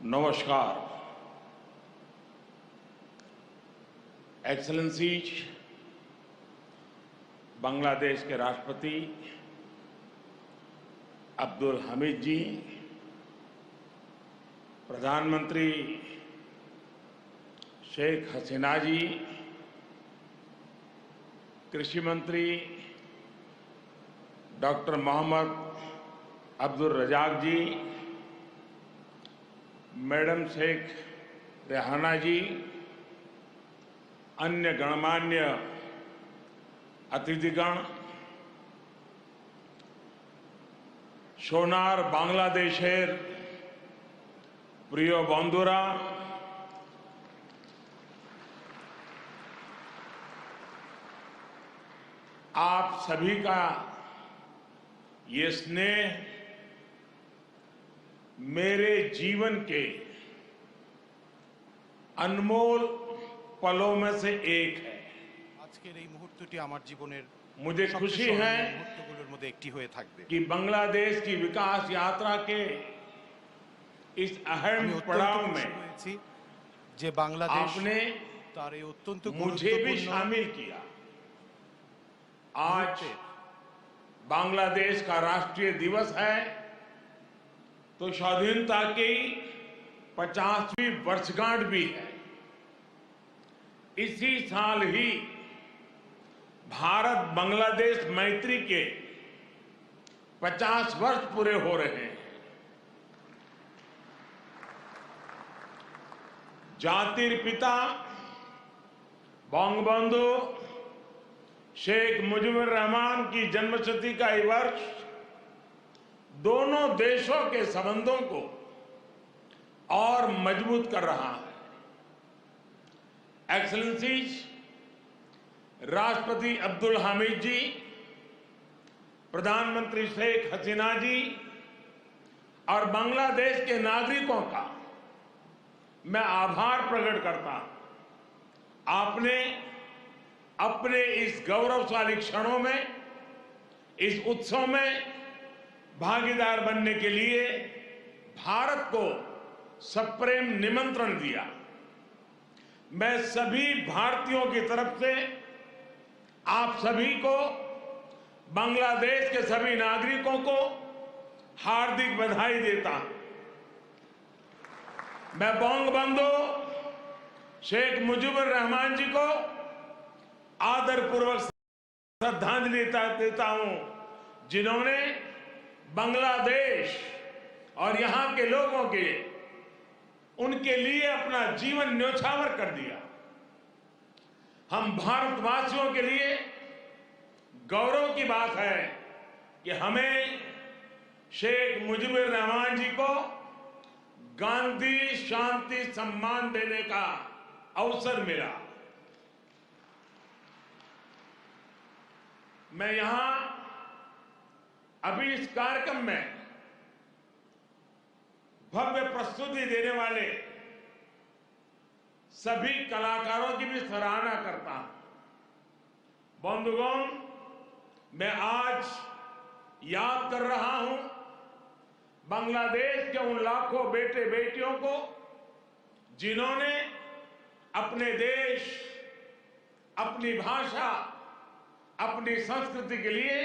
नमस्कार। एक्सेलेंसीज, बांग्लादेश के राष्ट्रपति अब्दुल हमीद जी, प्रधानमंत्री शेख हसीना जी, कृषि मंत्री डॉक्टर मोहम्मद अब्दुल रजाक जी, मैडम शेख रेहाना जी, अन्य गणमान्य अतिथिगण, सोनार बांग्लादेशेर प्रिय बंधुरा, आप सभी का ये स्नेह मेरे जीवन के अनमोल पलों में से एक है। আজকের এই মুহূর্তটি আমার জীবনের मुझे खुशी है মুহূর্তগুলোর মধ্যে একটি হয়ে থাকবে। कि बांग्लादेश की विकास यात्रा के इस अहम पड़ाव में হয়েছি যে বাংলাদেশ आपने তার এই অত্যন্ত मुझे भी शामिल किया। आज बांग्लादेश का राष्ट्रीय दिवस है, तो स्वाधीनता की 50वीं वर्षगांठ भी है। इसी साल ही भारत बांग्लादेश मैत्री के 50 वर्ष पूरे हो रहे हैं। जातिर पिता बंगबंधु शेख मुजीबुर रहमान की जन्मशती का ये वर्ष दोनों देशों के संबंधों को और मजबूत कर रहा है। एक्सेलेंसीज, राष्ट्रपति अब्दुल हमीद जी, प्रधानमंत्री शेख हसीना जी और बांग्लादेश के नागरिकों का मैं आभार प्रकट करता हूं। आपने अपने इस गौरवशाली क्षणों में, इस उत्सव में भागीदार बनने के लिए भारत को सप्रेम निमंत्रण दिया। मैं सभी भारतीयों की तरफ से आप सभी को, बांग्लादेश के सभी नागरिकों को हार्दिक बधाई देता हूं। मैं बंगबंधु शेख मुजीबुर रहमान जी को आदरपूर्वक श्रद्धांजलि देता हूं, जिन्होंने बांग्लादेश और यहां के लोगों के उनके लिए अपना जीवन न्योछावर कर दिया। हम भारतवासियों के लिए गौरव की बात है कि हमें शेख मुजीबुर रहमान जी को गांधी शांति सम्मान देने का अवसर मिला। मैं यहां अभी इस कार्यक्रम में भव्य प्रस्तुति देने वाले सभी कलाकारों की भी सराहना करता हूं। बंधुगण, मैं आज याद कर रहा हूं बांग्लादेश के उन लाखों बेटे बेटियों को जिन्होंने अपने देश, अपनी भाषा, अपनी संस्कृति के लिए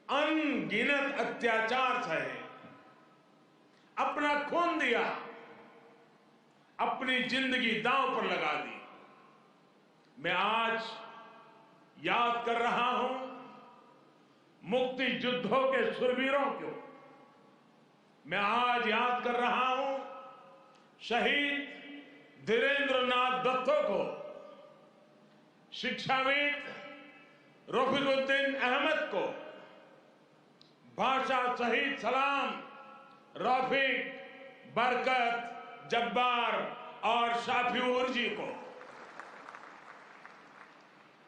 अनगिनत अत्याचार सहे, अपना खून दिया, अपनी जिंदगी दांव पर लगा दी। मैं आज याद कर रहा हूं मुक्ति युद्धों के शूरवीरों को। मैं आज याद कर रहा हूं शहीद धीरेंद्रनाथ दत्तो को, शिक्षाविद रफीकुद्दीन अहमद को, भाषा शहीद सलाम, रफीक, बरकत, जब्बार और शाफिऊर जी को।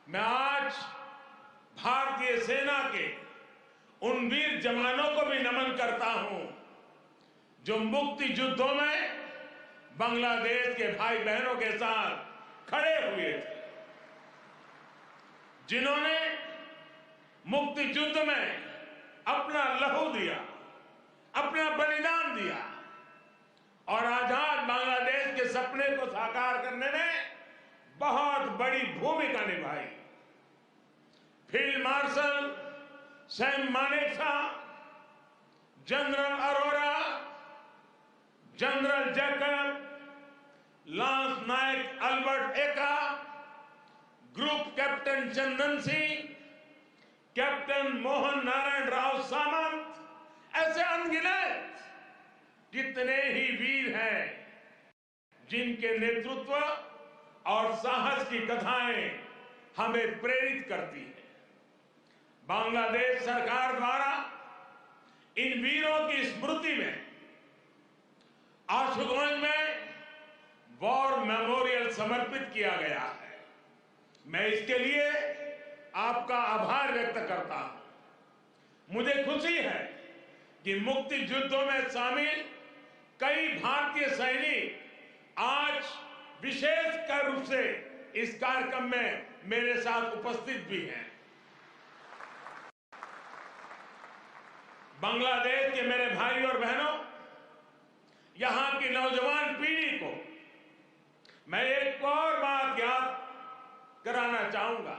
मैं आज भारतीय सेना के उन वीर जवानों को भी नमन करता हूं जो मुक्ति युद्धों में बांग्लादेश के भाई बहनों के साथ खड़े हुए थे, जिन्होंने मुक्ति युद्ध में अपना लहू दिया, अपना बलिदान दिया और बड़ी भूमिका निभाई। Field marshal Sam Manekshaw, general Arora, general Jacob, lance Naik Albert Ekka, group captain Chandan Singh, captain Mohan Narayan Rao Samant, ऐसे अनगिनत कितने ही वीर हैं जिनके नेतृत्व और साहस की कथाएं हमें प्रेरित करती हैं। बांग्लादेश सरकार द्वारा इन वीरों की स्मृति में आशुगंज में वॉर मेमोरियल समर्पित किया गया है। मैं इसके लिए आपका आभार व्यक्त करता हूं। मुझे खुशी है कि मुक्ति युद्धों में शामिल कई भारतीय सैनिक आज विशेष रूप से इस कार्यक्रम में मेरे साथ उपस्थित भी हैं। बांग्लादेश के मेरे भाई और बहनों, यहां की नौजवान पीढ़ी को मैं एक और बात याद कराना चाहूंगा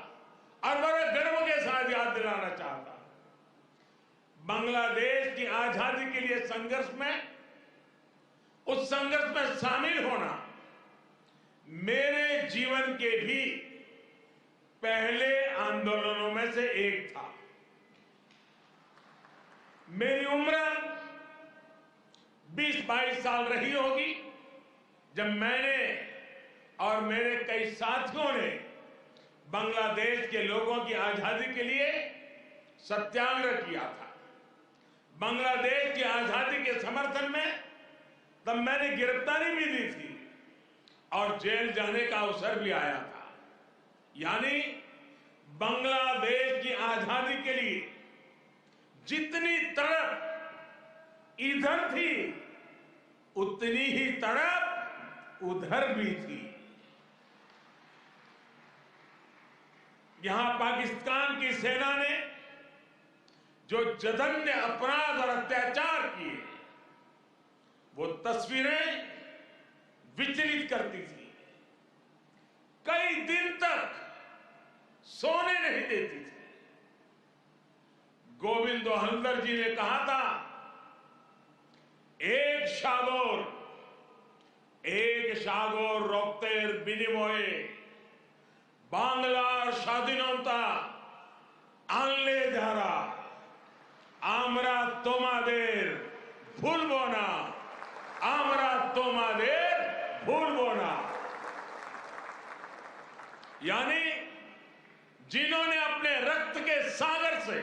और बड़े गर्व के साथ याद दिलाना चाहता हूं। बांग्लादेश की आजादी के लिए संघर्ष में, उस संघर्ष में शामिल होना मेरे जीवन के भी पहले आंदोलनों में से एक था। मेरी उम्र 20-22 साल रही होगी जब मैंने और मेरे कई साथियों ने बांग्लादेश के लोगों की आजादी के लिए सत्याग्रह किया था। बांग्लादेश की आजादी के समर्थन में तब मैंने गिरफ्तारी भी दी थी और जेल जाने का अवसर भी आया था। यानी बांग्लादेश की आजादी के लिए जितनी तड़प इधर थी उतनी ही तड़प उधर भी थी। यहां पाकिस्तान की सेना ने जो जघन्य अपराध और अत्याचार किए, वो तस्वीरें विचलित करती थी। कई दिन तक सोने नहीं देती थी। गोविंद हल्दर जी ने कहा था, एक সাগর রক্তের বিনিময়ে বাংলার স্বাধীনতা আনলে যারা, আমরা তোমাদের ভুলবো না, আমরা তোমাদের ভুলবো না। यानी जिन्होंने अपने रक्त के सागर से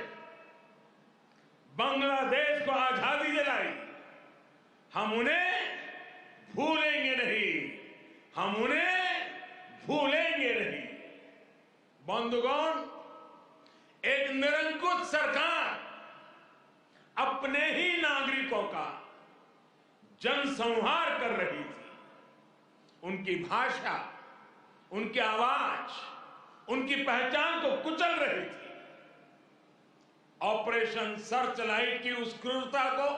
बांग्लादेश को आजादी दिलाई, हम उन्हें भूलेंगे नहीं, हम उन्हें भूलेंगे नहीं। बंधुगण, एक निरंकुश सरकार अपने ही नागरिकों का जनसंहार कर रही थी। उनकी भाषा, उनकी आवाज, उनकी पहचान को कुचल रही थी। ऑपरेशन सर्चलाइट की उस क्रूरता को,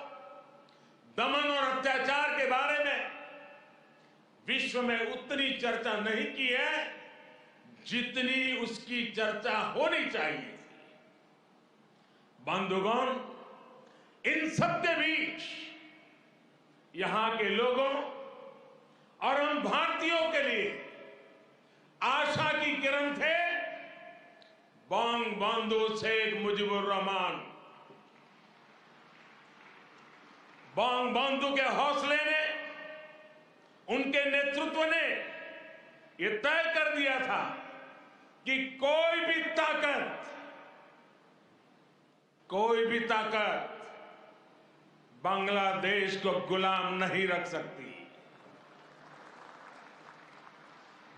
दमन और अत्याचार के बारे में विश्व में उतनी चर्चा नहीं की है जितनी उसकी चर्चा होनी चाहिए थी। बंधुगण, इन सबके बीच यहां के लोगों और हम भारतीयों के लिए आशा की किरण थे बंगबंधु शेख मुजीबुर रहमान। बंगबंधु के हौसले ने, उनके नेतृत्व ने यह तय कर दिया था कि कोई भी ताकत बांग्लादेश को गुलाम नहीं रख सकती।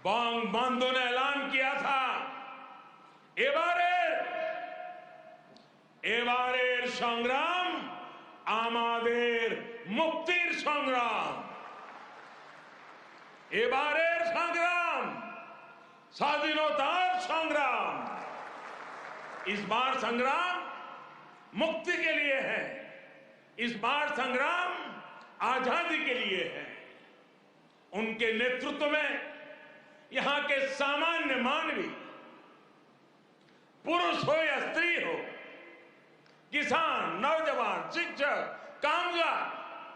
बंगबंधु ने ऐलान किया था, এবারের সংগ্রাম আমাদের মুক্তির সংগ্রাম। এবারের সংগ্রাম স্বাধীনতার সংग्राम। इस बार संग्राम मुक्ति के लिए है, इस बार संग्राम आजादी के लिए है। उनके नेतृत्व में यहां के सामान्य मानवी, पुरुष हो या स्त्री हो, किसान, नौजवान, शिक्षक, कामगार,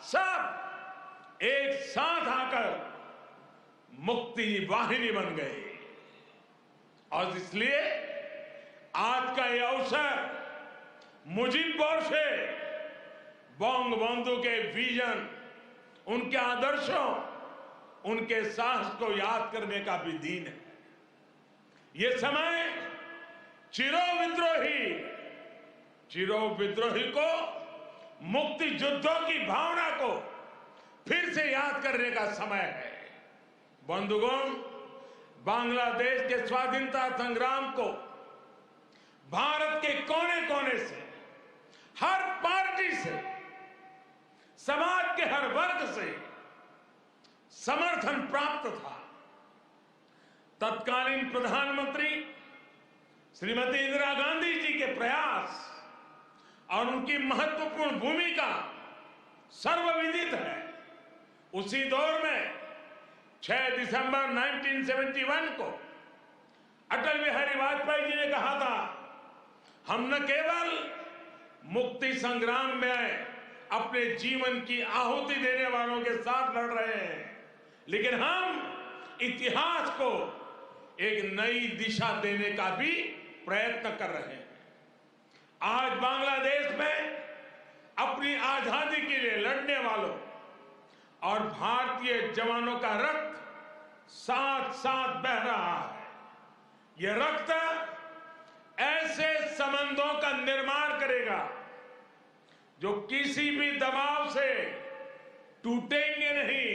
सब एक साथ आकर मुक्ति वाहिनी बन गए। और इसलिए आज का यह अवसर मुजीब बोरसे बंगबंधु के विजन, उनके आदर्शों, उनके साहस को याद करने का भी दिन है। ये समय चिरो विद्रोही को, मुक्ति युद्धों की भावना को फिर से याद करने का समय है। बंधुगण, बांग्लादेश के स्वाधीनता संग्राम को भारत के कोने कोने से, हर पार्टी से, समाज के हर वर्ग से समर्थन प्राप्त था। तत्कालीन प्रधानमंत्री श्रीमती इंदिरा गांधी जी के प्रयास और उनकी महत्वपूर्ण भूमिका सर्वविदित है। उसी दौर में 6 दिसंबर 1971 को अटल बिहारी वाजपेयी जी ने कहा था, हम न केवल मुक्ति संग्राम में अपने जीवन की आहुति देने वालों के साथ लड़ रहे हैं, लेकिन हम इतिहास को एक नई दिशा देने का भी प्रयत्न कर रहे हैं। आज बांग्लादेश में अपनी आजादी के लिए लड़ने वालों और भारतीय जवानों का रक्त साथ साथ बह रहा है। यह रक्त ऐसे संबंधों का निर्माण करेगा जो किसी भी दबाव से टूटेंगे नहीं,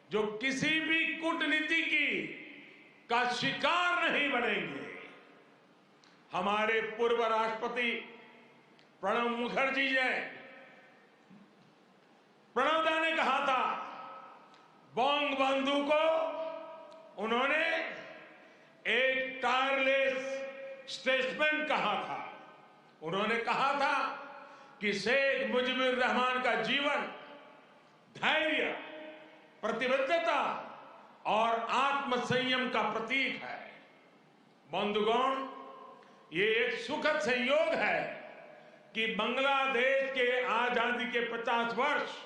जो किसी भी कूटनीति का शिकार नहीं बनेंगे। हमारे पूर्व राष्ट्रपति प्रणब मुखर्जी जी, प्रणबदा ने कहा था, बंगबंधु को उन्होंने एक टायरलेस स्टेट्समैन कहा था। उन्होंने कहा था कि शेख मुजीबुर रहमान का जीवन धैर्य, प्रतिबद्धता और आत्मसंयम का प्रतीक है। बंधुगण, ये एक सुखद संयोग है कि बांग्लादेश के आजादी के 50 वर्ष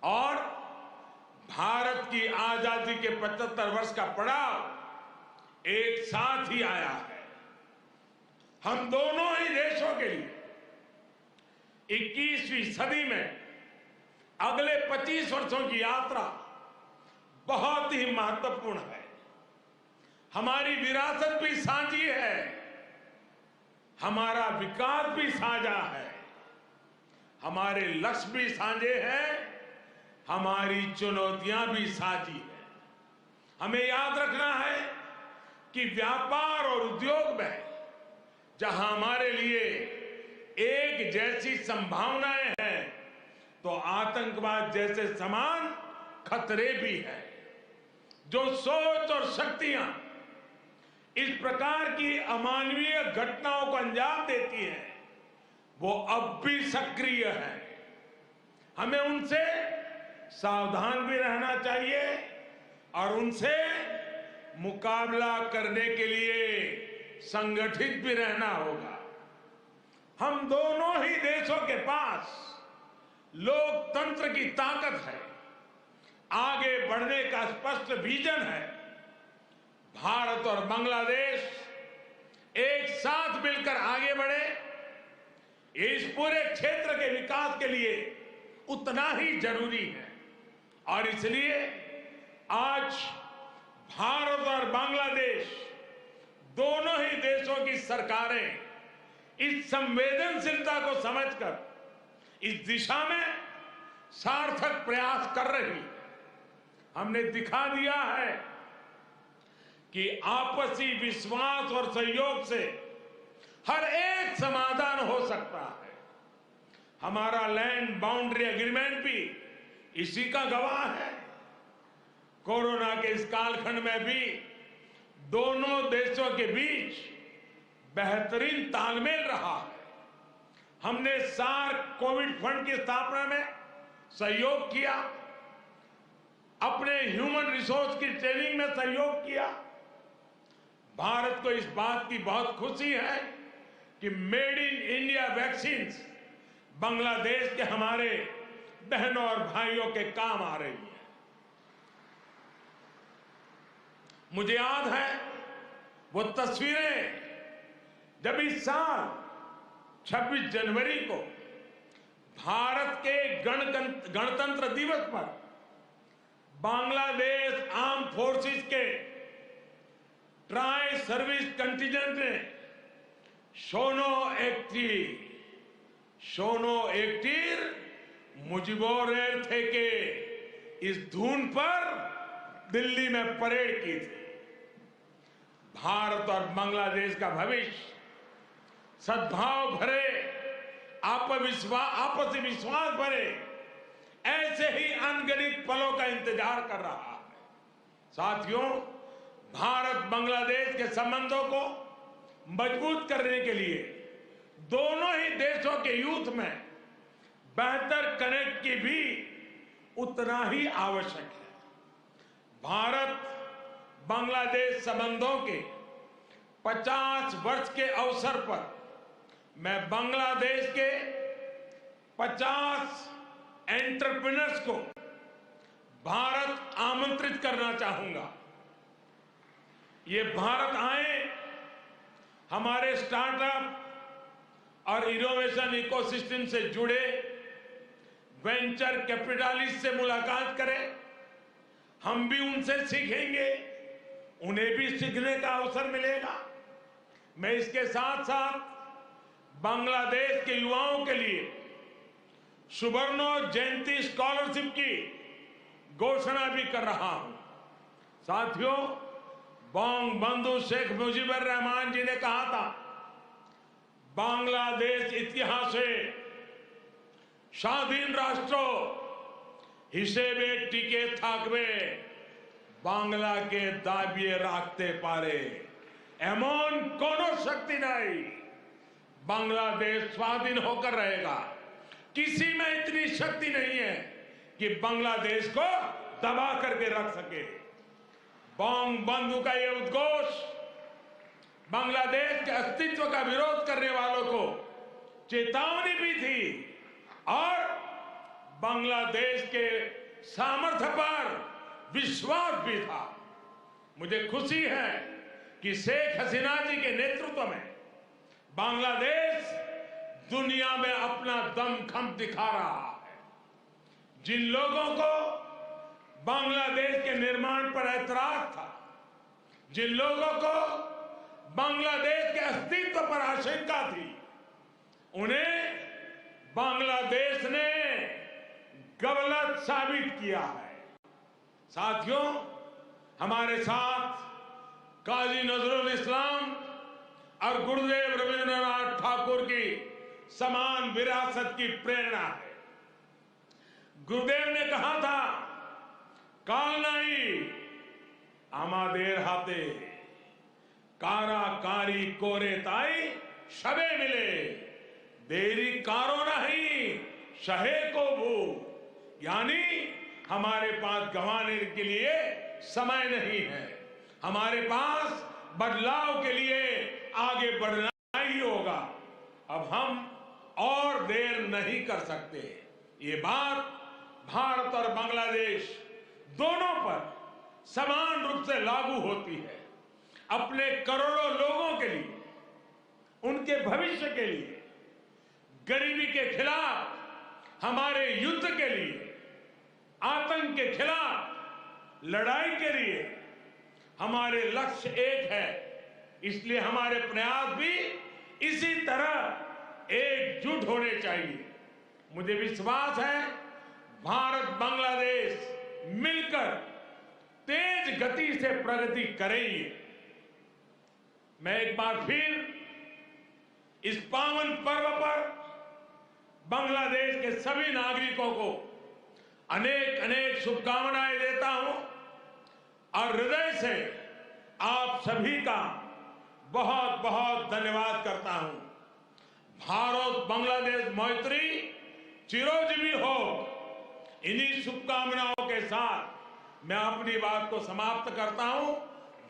और भारत की आजादी के 75 वर्ष का पड़ाव एक साथ ही आया है। हम दोनों ही देशों के लिए 21वीं सदी में अगले 25 वर्षों की यात्रा बहुत ही महत्वपूर्ण है। हमारी विरासत भी साझी है, हमारा विकास भी साझा है, हमारे लक्ष्य भी साझे हैं, हमारी चुनौतियां भी साझी हैं। हमें याद रखना है कि व्यापार और उद्योग में जहां हमारे लिए एक जैसी संभावनाएं हैं, तो आतंकवाद जैसे समान खतरे भी हैं। जो सोच और शक्तियां इस प्रकार की अमानवीय घटनाओं को अंजाम देती हैं, वो अब भी सक्रिय हैं। हमें उनसे सावधान भी रहना चाहिए और उनसे मुकाबला करने के लिए संगठित भी रहना होगा। हम दोनों ही देशों के पास लोकतंत्र की ताकत है, आगे बढ़ने का स्पष्ट विजन है। भारत और बांग्लादेश एक साथ मिलकर आगे बढ़े, इस पूरे क्षेत्र के विकास के लिए उतना ही जरूरी है। और इसलिए आज भारत और बांग्लादेश दोनों ही देशों की सरकारें इस संवेदनशीलता को समझकर इस दिशा में सार्थक प्रयास कर रही है। हमने दिखा दिया है कि आपसी विश्वास और सहयोग से हर एक समाधान हो सकता है। हमारा लैंड बाउंड्री एग्रीमेंट भी इसी का गवाह है। कोरोना के इस कालखंड में भी दोनों देशों के बीच बेहतरीन तालमेल रहा है। हमने सार्क कोविड फंड की स्थापना में सहयोग किया। अपने ह्यूमन रिसोर्स की ट्रेनिंग में सहयोग किया। भारत को इस बात की बहुत खुशी है कि made in India vaccine Bangladesh के हमारे बहनों और भाइयों के काम आ रही है। मुझे याद है वो तस्वीरें जब इस साल 26 जनवरी को भारत के गणतंत्र दिवस पर बांग्लादेश आर्म फोर्सेस के ट्राई सर्विस कंटिजेंट ने शोनो एक्टिर मुजिबोर थे के इस धुन पर दिल्ली में परेड की थी। भारत और बांग्लादेश का भविष्य सद्भाव भरे, आपसी विश्वास भरे ऐसे ही अनगिनत पलों का इंतजार कर रहा है। साथियों, भारत बांग्लादेश के संबंधों को मजबूत करने के लिए दोनों ही देशों के यूथ में बेहतर कनेक्ट की भी उतना ही आवश्यक है। भारत बांग्लादेश संबंधों के 50 वर्ष के अवसर पर मैं बांग्लादेश के 50 एंटरप्रेन्योर्स को भारत आमंत्रित करना चाहूंगा। ये भारत आए, हमारे स्टार्टअप और इनोवेशन इकोसिस्टम से जुड़े वेंचर कैपिटलिस्ट से मुलाकात करें। हम भी उनसे सीखेंगे, उन्हें भी सीखने का अवसर मिलेगा। मैं इसके साथ साथ बांग्लादेश के युवाओं के लिए सुवर्णो जयंती स्कॉलरशिप की घोषणा भी कर रहा हूं। साथियों, बंगबंधु शेख मुजीबुर रहमान जी ने कहा था, बांग्लादेश इतिहासे স্বাধীন রাষ্ট্র হিসেবে টিকে থাকবে বাংলাকে দাবিয়ে রাখতে পারে এমন কোন শক্তি নাই। बांग्लादेश स्वाधीन होकर रहेगा। किसी में इतनी शक्ति नहीं है कि बांग्लादेश को दबा करके रख सके। बंगबंधु का यह उद्घोष बांग्लादेश के अस्तित्व का विरोध करने वालों को चेतावनी भी थी और बांग्लादेश के सामर्थ्य पर विश्वास भी था। मुझे खुशी है कि शेख हसीना जी के नेतृत्व में बांग्लादेश दुनिया में अपना दमखम दिखा रहा है। जिन लोगों को बांग्लादेश के निर्माण पर ऐतराज था, जिन लोगों को बांग्लादेश के अस्तित्व पर आशंका थी, उन्हें बांग्लादेश ने गलत साबित किया है। साथियों, हमारे साथ काजी नजरुल इस्लाम और गुरुदेव रविंद्रनाथ ठाकुर की समान विरासत की प्रेरणा है। गुरुदेव ने कहा था, काल नहीं आमादेर हाथे काराकारी कोरे ताई शबे मिले देरी कारो नहीं शहे को भू। यानी हमारे पास गंवाने के लिए समय नहीं है, हमारे पास बदलाव के लिए आगे बढ़ना ही होगा। अब हम और देर नहीं कर सकते। ये बात भारत और बांग्लादेश दोनों पर समान रूप से लागू होती है। अपने करोड़ों लोगों के लिए, उनके भविष्य के लिए, गरीबी के खिलाफ हमारे युद्ध के लिए, आतंक के खिलाफ लड़ाई के लिए हमारे लक्ष्य एक है। इसलिए हमारे प्रयास भी इसी तरह एकजुट होने चाहिए। मुझे विश्वास है भारत बांग्लादेश मिलकर तेज गति से प्रगति करेंगे। मैं एक बार फिर इस पावन पर्व पर बांग्लादेश के सभी नागरिकों को अनेक अनेक शुभकामनाएं देता हूं और हृदय से आप सभी का बहुत बहुत धन्यवाद करता हूं। भारत बांग्लादेश मैत्री चिरोजीवी हो। इन्हीं शुभकामनाओं के साथ मैं अपनी बात को समाप्त करता हूं।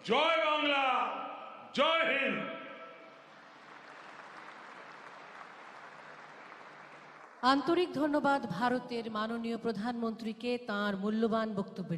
जय बांग्ला, जय हिंद। আন্তরিক ধন্যবাদ ভারতের মাননীয় প্রধানমন্ত্রীকে তাঁর মূল্যবান বক্তব্যের